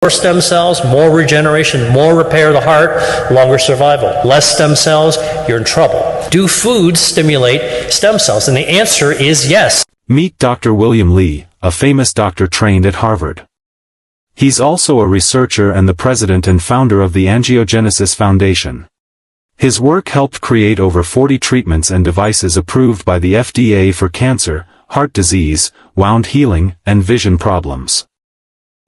More stem cells, more regeneration, more repair of the heart, longer survival. Less stem cells, you're in trouble. Do foods stimulate stem cells? And the answer is yes. Meet Dr. William Li, a famous doctor trained at Harvard. He's also a researcher and the president and founder of the Angiogenesis Foundation. His work helped create over 40 treatments and devices approved by the FDA for cancer, heart disease, wound healing, and vision problems.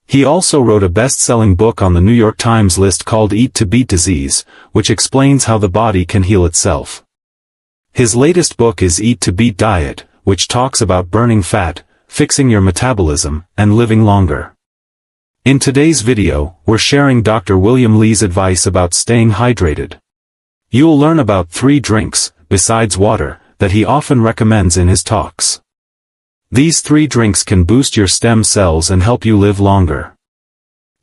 He also wrote a best-selling book on the New York Times list called Eat to Beat Disease, which explains how the body can heal itself. His latest book is Eat to Beat Diet, which talks about burning fat, fixing your metabolism, and living longer. In today's video, we're sharing Dr. William Li's advice about staying hydrated. You'll learn about 3 drinks, besides water, that he often recommends in his talks. These 3 drinks can boost your stem cells and help you live longer.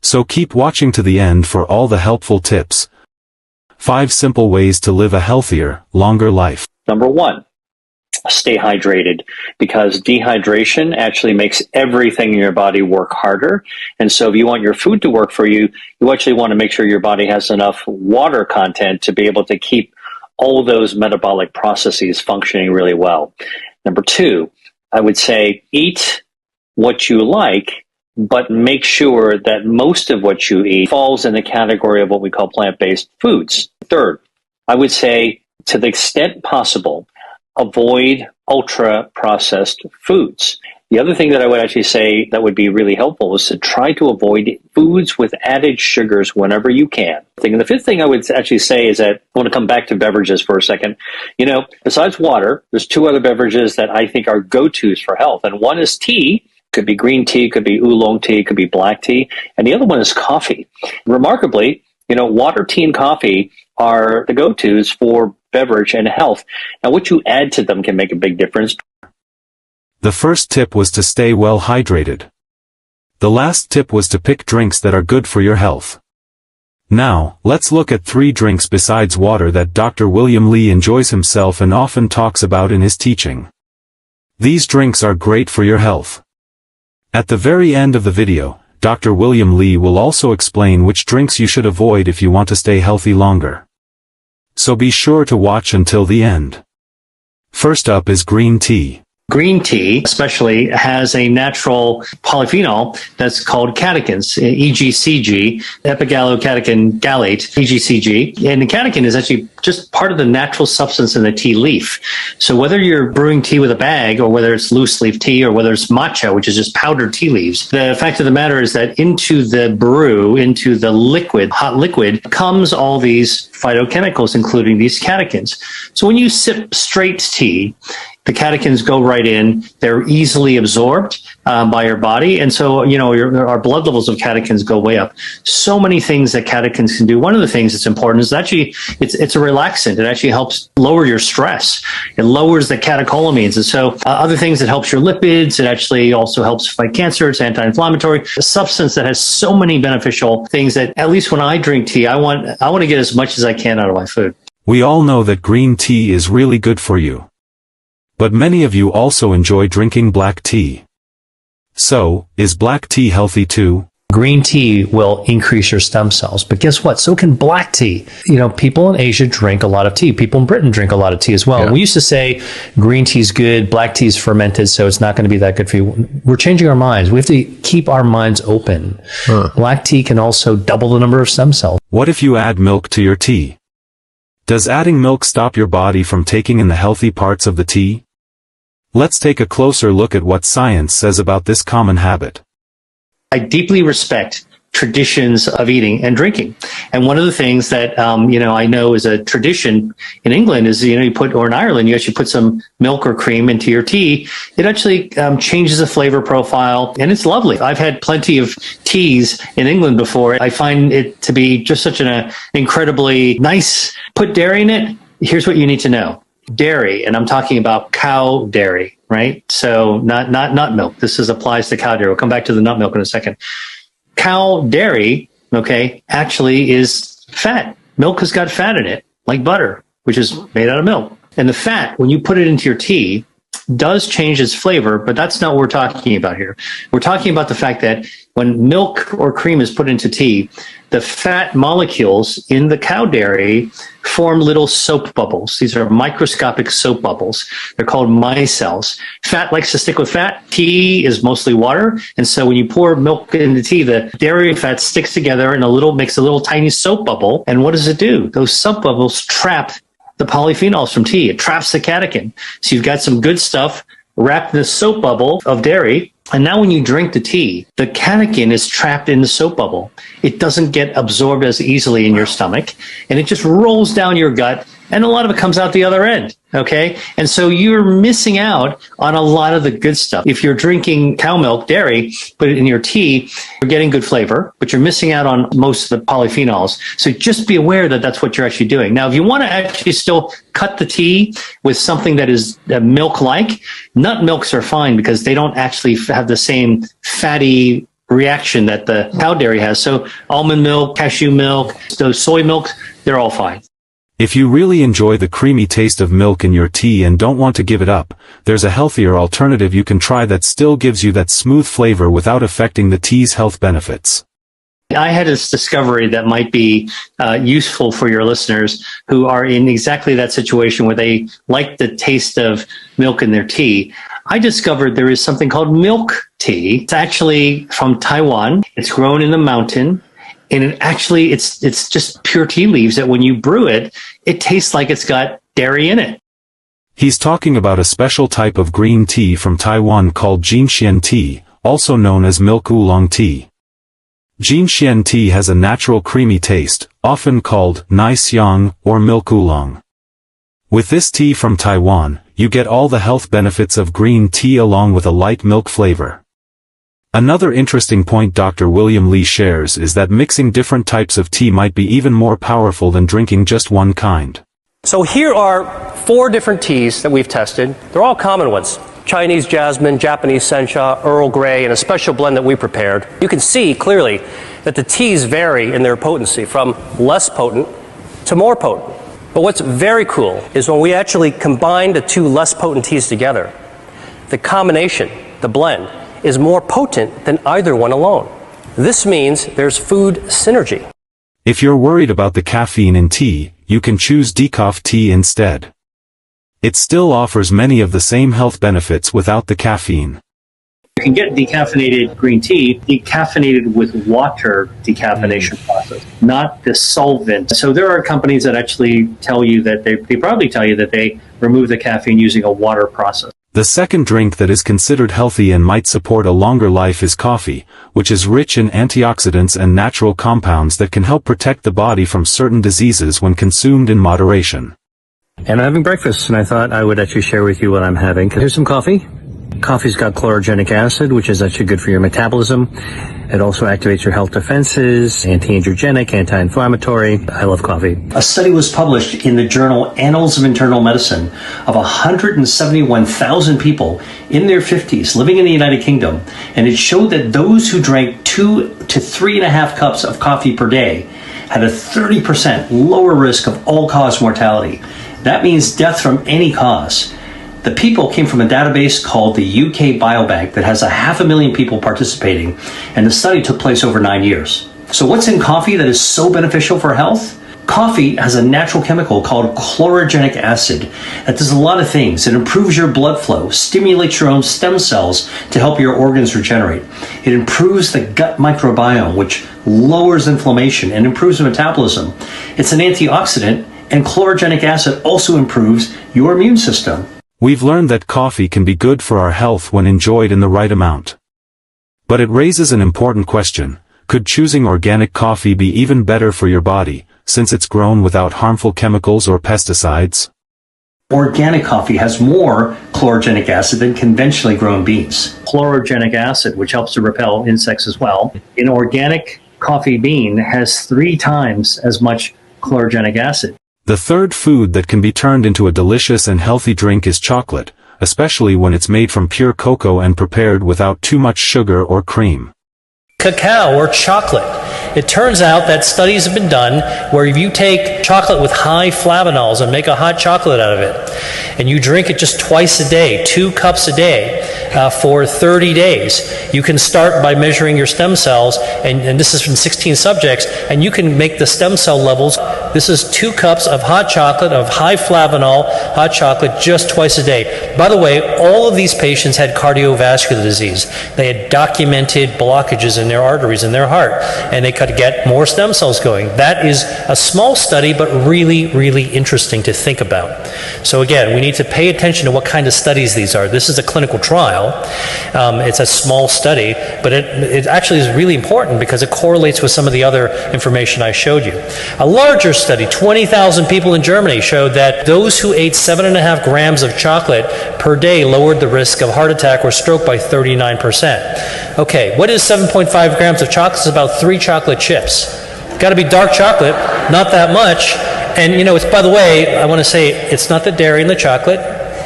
So keep watching to the end for all the helpful tips. 5 simple ways to live a healthier, longer life. Number 1, stay hydrated, because dehydration actually makes everything in your body work harder. And so if you want your food to work for you, you actually want to make sure your body has enough water content to be able to keep all those metabolic processes functioning really well. Number 2, I would say eat what you like, but make sure that most of what you eat falls in the category of what we call plant-based foods. Third, I would say to the extent possible, avoid ultra-processed foods. The other thing that I would actually say that would be really helpful is to try to avoid foods with added sugars whenever you can. And the 5th thing I would actually say is that I want to come back to beverages for a second. You know, besides water, there's 2 other beverages that I think are go-tos for health. And one is tea. Could be green tea, could be oolong tea, could be black tea. And the other one is coffee. Remarkably, you know, water, tea, and coffee are the go-tos for beverage and health. Now, what you add to them can make a big difference. The first tip was to stay well hydrated. The last tip was to pick drinks that are good for your health. Now, let's look at 3 drinks besides water that Dr. William Li enjoys himself and often talks about in his teaching. These drinks are great for your health. At the very end of the video, Dr. William Li will also explain which drinks you should avoid if you want to stay healthy longer. So be sure to watch until the end. First up is green tea. Green tea, especially, has a natural polyphenol that's called catechins, EGCG, epigallocatechin gallate, EGCG. And the catechin is actually just part of the natural substance in the tea leaf. So whether you're brewing tea with a bag, or whether it's loose leaf tea, or whether it's matcha, which is just powdered tea leaves, the fact of the matter is that into the brew, into the liquid, hot liquid, comes all these phytochemicals, including these catechins. So when you sip straight tea, the catechins go right in. They're easily absorbed by your body. And so, you know, our blood levels of catechins go way up. So many things that catechins can do. One of the things that's important is actually it's a relaxant. It actually helps lower your stress. It lowers the catecholamines. And so other things, it helps your lipids. It actually also helps fight cancer. It's anti-inflammatory. A substance that has so many beneficial things that, at least when I drink tea, I want to get as much as I can out of my food. We all know that green tea is really good for you. But many of you also enjoy drinking black tea. So, is black tea healthy too? Green tea will increase your stem cells, but guess what? So can black tea. You know, people in Asia drink a lot of tea. People in Britain drink a lot of tea as well. Yeah. We used to say green tea's good, black tea's fermented, so it's not going to be that good for you. We're changing our minds. We have to keep our minds open. Black tea can also double the number of stem cells. What if you add milk to your tea? Does adding milk stop your body from taking in the healthy parts of the tea? Let's take a closer look at what science says about this common habit. I deeply respect traditions of eating and drinking. And one of the things that, you know, I know is a tradition in England is, you know, or in Ireland, you actually put some milk or cream into your tea. It actually changes the flavor profile, and it's lovely. I've had plenty of teas in England before. I find it to be just such an incredibly nice, put dairy in it. Here's what you need to know. Dairy, and I'm talking about cow dairy, right? So not nut milk. This applies to cow dairy. We'll come back to the nut milk in a second. Cow dairy, okay, actually is fat. Milk has got fat in it, like butter, which is made out of milk. And the fat, when you put it into your tea, does change its flavor, but that's not what we're talking about here. We're talking about the fact that when milk or cream is put into tea, the fat molecules in the cow dairy form little soap bubbles. These are microscopic soap bubbles. They're called micelles. Fat likes to stick with fat. Tea is mostly water. And so when you pour milk into tea, the dairy fat sticks together and makes a little tiny soap bubble. And what does it do? Those soap bubbles trap the polyphenols from tea. It traps the catechin. So you've got some good stuff wrapped in the soap bubble of dairy. And now when you drink the tea, the catechin is trapped in the soap bubble. It doesn't get absorbed as easily in your stomach, and it just rolls down your gut, and a lot of it comes out the other end, okay? And so you're missing out on a lot of the good stuff. If you're drinking cow milk, dairy, put it in your tea, you're getting good flavor, but you're missing out on most of the polyphenols. So just be aware that that's what you're actually doing. Now, if you want to actually still cut the tea with something that is milk-like, nut milks are fine because they don't actually have the same fatty reaction that the cow dairy has. So almond milk, cashew milk, those soy milks, they're all fine. If you really enjoy the creamy taste of milk in your tea and don't want to give it up, there's a healthier alternative you can try that still gives you that smooth flavor without affecting the tea's health benefits. I had this discovery that might be useful for your listeners who are in exactly that situation where they like the taste of milk in their tea. I discovered there is something called milk tea. It's actually from Taiwan. It's grown in the mountain. And it's just pure tea leaves that when you brew it, it tastes like it's got dairy in it. He's talking about a special type of green tea from Taiwan called Jinxian tea, also known as milk oolong tea. Jinxian tea has a natural creamy taste, often called nai xiang or milk oolong. With this tea from Taiwan, you get all the health benefits of green tea along with a light milk flavor. Another interesting point Dr. William Li shares is that mixing different types of tea might be even more powerful than drinking just one kind. So here are 4 different teas that we've tested. They're all common ones. Chinese jasmine, Japanese sencha, Earl Grey, and a special blend that we prepared. You can see clearly that the teas vary in their potency from less potent to more potent. But what's very cool is when we actually combine the 2 less potent teas together, the combination, the blend, is more potent than either one alone. This means there's food synergy. If you're worried about the caffeine in tea, you can choose decaf tea instead. It still offers many of the same health benefits without the caffeine. You can get decaffeinated green tea decaffeinated with water decaffeination process, not the solvent. So there are companies that actually tell you that they probably tell you that they remove the caffeine using a water process. The second drink that is considered healthy and might support a longer life is coffee, which is rich in antioxidants and natural compounds that can help protect the body from certain diseases when consumed in moderation. And I'm having breakfast, and I thought I would actually share with you what I'm having. Here's some coffee. Coffee's got chlorogenic acid, which is actually good for your metabolism. It also activates your health defenses, anti-androgenic, anti-inflammatory. I love coffee. A study was published in the journal Annals of Internal Medicine of 171,000 people in their 50s living in the United Kingdom, and it showed that those who drank 2 to 3.5 cups of coffee per day had a 30% lower risk of all-cause mortality. That means death from any cause. The people came from a database called the UK Biobank that has 500,000 people participating, and the study took place over 9 years. So what's in coffee that is so beneficial for health? Coffee has a natural chemical called chlorogenic acid that does a lot of things. It improves your blood flow, stimulates your own stem cells to help your organs regenerate. It improves the gut microbiome, which lowers inflammation and improves metabolism. It's an antioxidant, and chlorogenic acid also improves your immune system. We've learned that coffee can be good for our health when enjoyed in the right amount. But it raises an important question. Could choosing organic coffee be even better for your body, since it's grown without harmful chemicals or pesticides? Organic coffee has more chlorogenic acid than conventionally grown beans. Chlorogenic acid, which helps to repel insects as well. An organic coffee bean has 3 times as much chlorogenic acid. The third food that can be turned into a delicious and healthy drink is chocolate, especially when it's made from pure cocoa and prepared without too much sugar or cream. Cacao or chocolate It turns out that studies have been done where if you take chocolate with high flavanols and make a hot chocolate out of it, and you drink it just twice a day, 2 cups a day, for 30 days, you can start by measuring your stem cells, and this is from 16 subjects, and you can make the stem cell levels. This is 2 cups of hot chocolate, of high flavanol hot chocolate, just twice a day. By the way, all of these patients had cardiovascular disease. They had documented blockages in their arteries in their heart, and they could get more stem cells going. That is a small study, but really, really interesting to think about. So again, we need to pay attention to what kind of studies these are. This is a clinical trial. It's a small study, but it actually is really important because it correlates with some of the other information I showed you. A larger study, 20,000 people in Germany, showed that those who ate 7.5 grams of chocolate per day lowered the risk of heart attack or stroke by 39%. Okay, what is 7.5 grams of chocolate? It's about 3 chocolate chips. Got to be dark chocolate, not that much. And it's, by the way, I want to say it's not the dairy in the chocolate.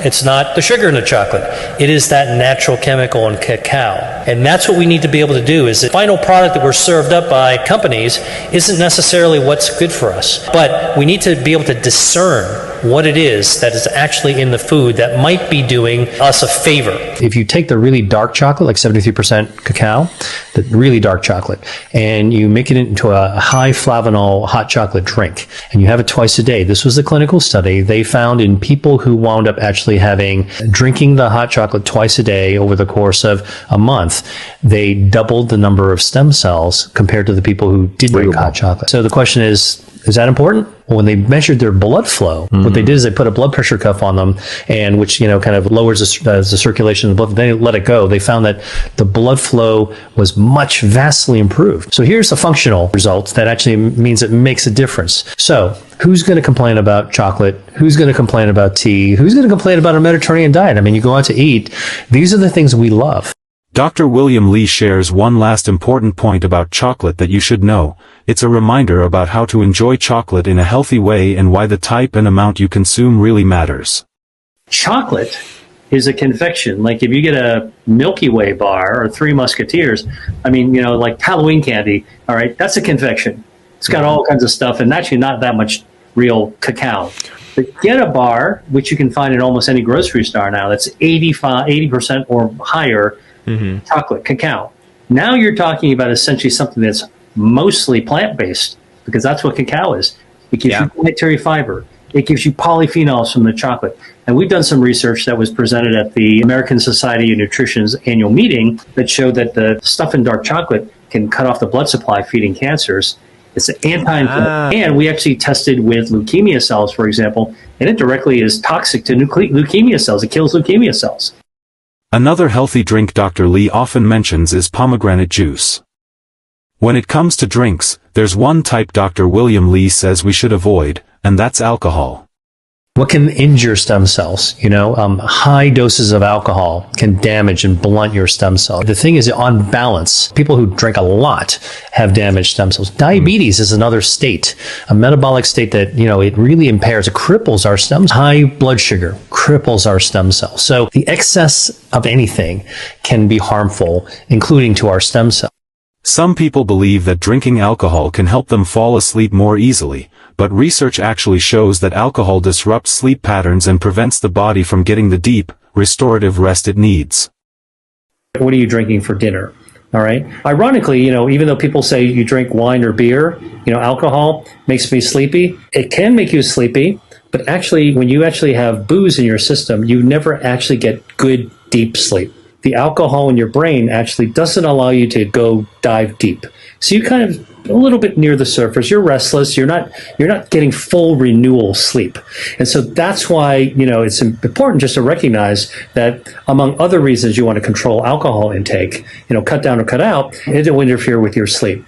It's not the sugar in the chocolate. It is that natural chemical in cacao. And that's what we need to be able to do, is the final product that we're served up by companies isn't necessarily what's good for us. But we need to be able to discern what it is that is actually in the food that might be doing us a favor. If you take the really dark chocolate, like 73% cacao, the really dark chocolate, and you make it into a high flavanol hot chocolate drink, and you have it twice a day. This was a clinical study. They found in people who wound up actually drinking the hot chocolate twice a day over the course of a month, they doubled the number of stem cells compared to the people who did drink hot chocolate. So the question is that important? Well, when they measured their blood flow, what they did is they put a blood pressure cuff on them, and which kind of lowers the circulation of the blood. Then they let it go. They found that the blood flow was vastly improved. So here's a functional result that actually means it makes a difference. So who's going to complain about chocolate? Who's going to complain about tea? Who's going to complain about a Mediterranean diet? I mean, you go out to eat. These are the things we love. Dr. William Li shares one last important point about chocolate that you should know. It's a reminder about how to enjoy chocolate in a healthy way and why the type and amount you consume really matters. Chocolate is a confection. Like if you get a Milky Way bar or Three Musketeers, I mean, like Halloween candy, all right, that's a confection. It's got all kinds of stuff and actually not that much real cacao. But get a bar, which you can find in almost any grocery store now, that's 80% or higher chocolate, cacao. Now you're talking about essentially something that's mostly plant-based, because that's what cacao is. It gives you dietary fiber. It gives you polyphenols from the chocolate. And we've done some research that was presented at the American Society of Nutrition's annual meeting that showed that the stuff in dark chocolate can cut off the blood supply feeding cancers. It's anti-inflammatory. And we actually tested with leukemia cells, for example, and it directly is toxic to leukemia cells. It kills leukemia cells. Another healthy drink Dr. Li often mentions is pomegranate juice. When it comes to drinks, there's one type Dr. William Li says we should avoid, and that's alcohol. What can injure stem cells? High doses of alcohol can damage and blunt your stem cells. The thing is, on balance, people who drink a lot have damaged stem cells. Diabetes is another state, a metabolic state that, it really impairs, it cripples our stem cells. High blood sugar cripples our stem cells. So the excess of anything can be harmful, including to our stem cells. Some people believe that drinking alcohol can help them fall asleep more easily, but research actually shows that alcohol disrupts sleep patterns and prevents the body from getting the deep, restorative rest it needs. What are you drinking for dinner? All right. Ironically, even though people say you drink wine or beer, alcohol makes me sleepy. It can make you sleepy, but actually, when you actually have booze in your system, you never actually get good, deep sleep. The alcohol in your brain actually doesn't allow you to go dive deep. So you kind of a little bit near the surface. You're restless. You're not getting full renewal sleep. And so that's why, it's important just to recognize that among other reasons you want to control alcohol intake, cut down or cut out, it will interfere with your sleep.